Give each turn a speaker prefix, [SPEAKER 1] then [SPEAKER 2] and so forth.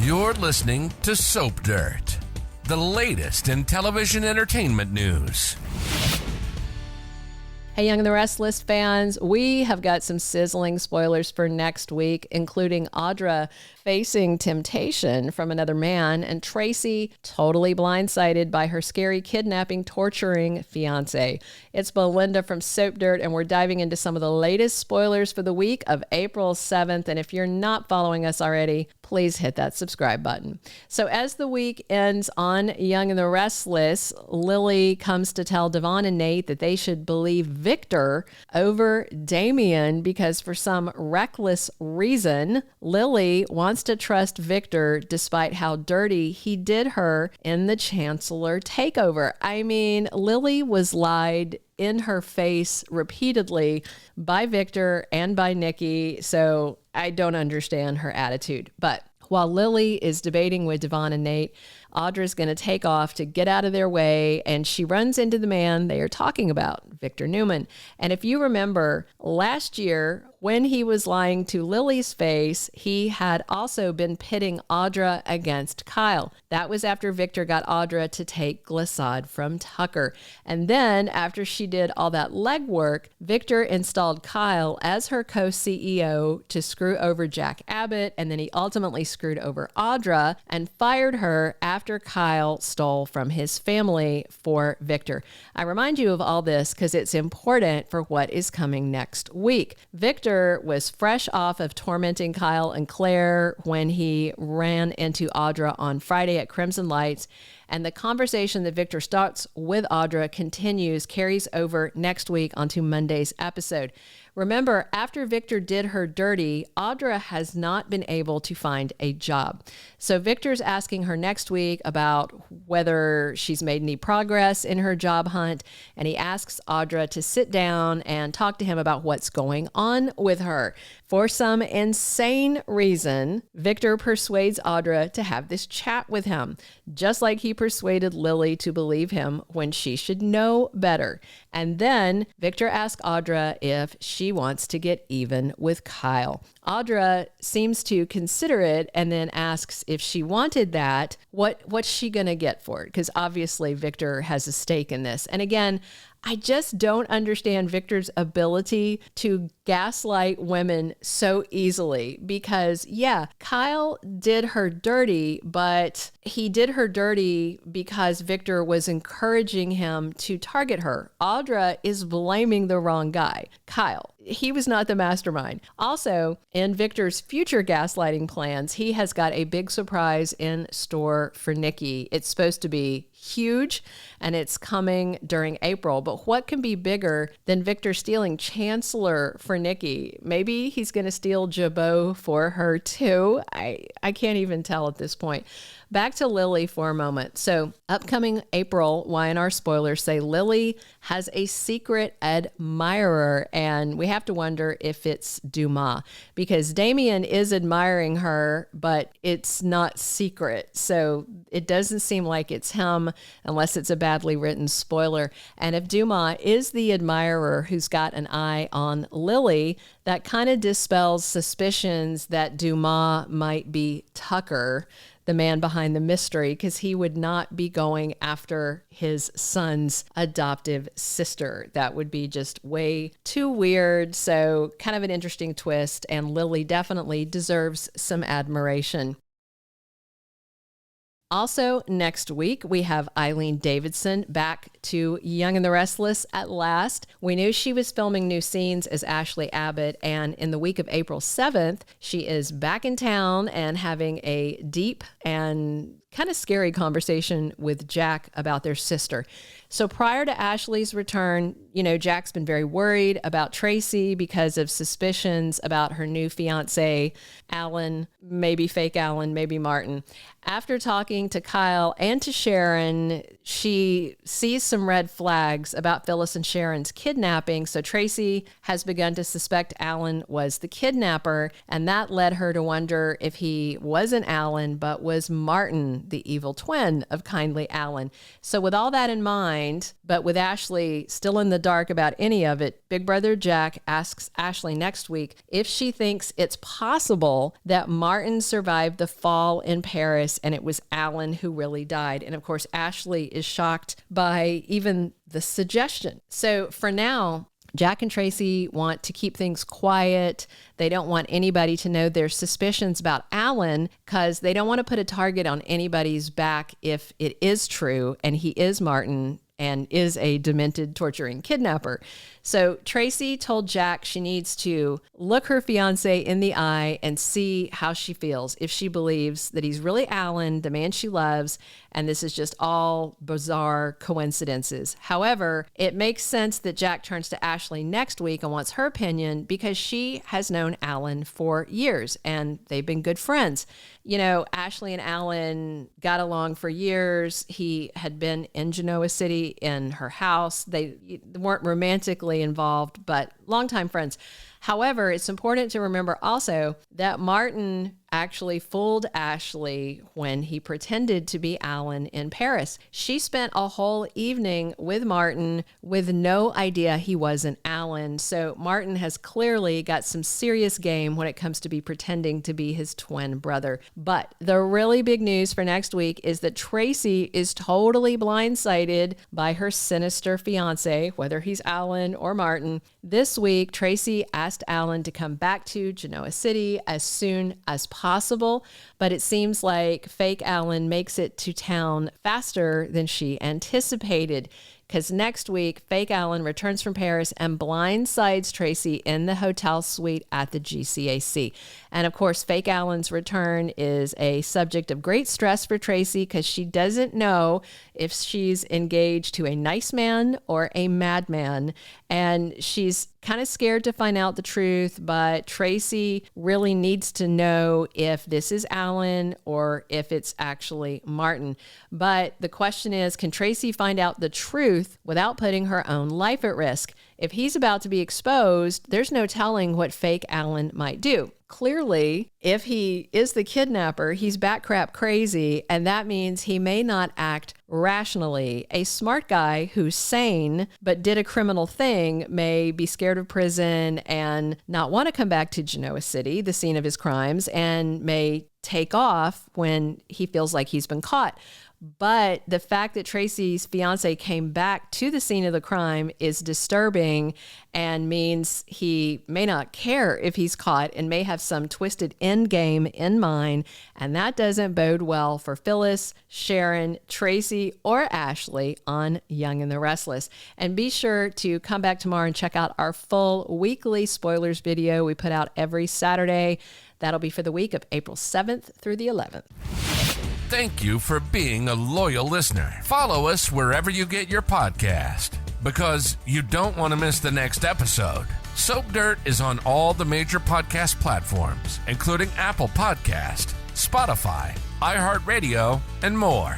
[SPEAKER 1] You're listening to Soap Dirt, the latest in television entertainment news.
[SPEAKER 2] Hey, Young and the Restless fans, we have got some sizzling spoilers for next week, including Audra facing temptation from another man and Traci totally blindsided by her scary kidnapping, torturing fiance. It's Belinda from Soap Dirt, and we're diving into some of the latest spoilers for the week of April 7th. And if you're not following us already, please hit that subscribe button. So as the week ends on Young and the Restless, Lily comes to tell Devon and Nate that they should believe Victor over Damian because for some reckless reason, Lily wants to trust Victor despite how dirty he did her in the Chancellor takeover. I mean, Lily was lied in her face repeatedly by Victor and by Nikki, so I don't understand her attitude. But while Lily is debating with Devon and Nate, Audra's going to take off to get out of their way, and she runs into the man they are talking about, Victor Newman. And if you remember, last year, when he was lying to Lily's face, he had also been pitting Audra against Kyle. That was after Victor got Audra to take Glissade from Tucker. And then, after she did all that legwork, Victor installed Kyle as her co-CEO to screw over Jack Abbott, and then he ultimately screwed over Audra and fired her after Kyle stole from his family for Victor. I remind you of all this because it's important for what is coming next week. Victor was fresh off of tormenting Kyle and Claire when he ran into Audra on Friday at Crimson Lights, and the conversation that Victor starts with Audra carries over next week onto Monday's episode. Remember, after Victor did her dirty, Audra has not been able to find a job. So Victor's asking her next week about whether she's made any progress in her job hunt, and he asks Audra to sit down and talk to him about what's going on with her. For some insane reason, Victor persuades Audra to have this chat with him, just like he persuaded Lily to believe him when she should know better. And then Victor asks Audra if she wants to get even with Kyle. Audra seems to consider it and then asks if she wanted that, what's she going to get for it? Because obviously Victor has a stake in this. And again, I just don't understand Victor's ability to gaslight women so easily because, yeah, Kyle did her dirty, but he did her dirty because Victor was encouraging him to target her. Audra is blaming the wrong guy, Kyle. He was not the mastermind. Also, in Victor's future gaslighting plans, he has got a big surprise in store for Nikki. It's supposed to be huge, and it's coming during April. But what can be bigger than Victor stealing Chancellor for Nikki? Maybe he's going to steal Jabot for her too. I can't even tell at this point. Back to Lily for a moment. So upcoming April, Y&R spoilers say Lily has a secret admirer, and we have to wonder if it's Dumas because Damian is admiring her, but it's not secret. So it doesn't seem like it's him unless it's a badly written spoiler. And if Dumas is the admirer who's got an eye on Lily, that kind of dispels suspicions that Dumas might be Tucker, the man behind the mystery, because he would not be going after his son's adoptive sister. That would be just way too weird. So kind of an interesting twist, and Lily definitely deserves some admiration. Also, next week, we have Eileen Davidson back to Young and the Restless at last. We knew she was filming new scenes as Ashley Abbott, and in the week of April 7th, she is back in town and having a deep and kind of scary conversation with Jack about their sister. So prior to Ashley's return, Jack's been very worried about Traci because of suspicions about her new fiance, Alan, maybe fake Alan, maybe Martin. After talking to Kyle and to Sharon, she sees some red flags about Phyllis and Sharon's kidnapping. So Traci has begun to suspect Alan was the kidnapper, and that led her to wonder if he wasn't Alan, but was Martin Braeden, the evil twin of kindly Alan. So with all that in mind, but with Ashley still in the dark about any of it, Big Brother Jack asks Ashley next week if she thinks it's possible that Martin survived the fall in Paris and it was Alan who really died. And of course, Ashley is shocked by even the suggestion. So for now, Jack and Traci want to keep things quiet. They don't want anybody to know their suspicions about Alan because they don't want to put a target on anybody's back if it is true and he is Martin and is a demented, torturing kidnapper. So Traci told Jack she needs to look her fiance in the eye and see how she feels, if she believes that he's really Alan, the man she loves, and this is just all bizarre coincidences. However, it makes sense that Jack turns to Ashley next week and wants her opinion because she has known Alan for years and they've been good friends. You know, Ashley and Alan got along for years. He had been in Genoa City in her house. They weren't romantically involved, but longtime friends. However, it's important to remember also that Martin actually fooled Ashley when he pretended to be Alan in Paris. She spent a whole evening with Martin with no idea he wasn't Alan. So Martin has clearly got some serious game when it comes to be pretending to be his twin brother. But the really big news for next week is that Traci is totally blindsided by her sinister fiance, whether he's Alan or Martin. This week, Traci asked Alan to come back to Genoa City as soon as possible, but it seems like fake Alan makes it to town faster than she anticipated. Because next week, fake Alan returns from Paris and blindsides Traci in the hotel suite at the GCAC. And of course, fake Alan's return is a subject of great stress for Traci because she doesn't know if she's engaged to a nice man or a madman. And she's kind of scared to find out the truth, but Traci really needs to know if this is Alan or if it's actually Martin. But the question is, can Traci find out the truth without putting her own life at risk? If he's about to be exposed, there's no telling what fake Alan might do. Clearly, if he is the kidnapper, he's batcrap crazy, and that means he may not act rationally. A smart guy who's sane but did a criminal thing may be scared of prison and not want to come back to Genoa City, the scene of his crimes, and may take off when he feels like he's been caught. But the fact that Traci's fiance came back to the scene of the crime is disturbing and means he may not care if he's caught and may have some twisted end game in mind. And that doesn't bode well for Phyllis, Sharon, Traci, or Ashley on Young and the Restless. And be sure to come back tomorrow and check out our full weekly spoilers video we put out every Saturday. That'll be for the week of April 7th through the 11th.
[SPEAKER 1] Thank you for being a loyal listener. Follow us wherever you get your podcast, because you don't want to miss the next episode. Soap Dirt is on all the major podcast platforms, including Apple Podcast, Spotify, iHeartRadio, and more.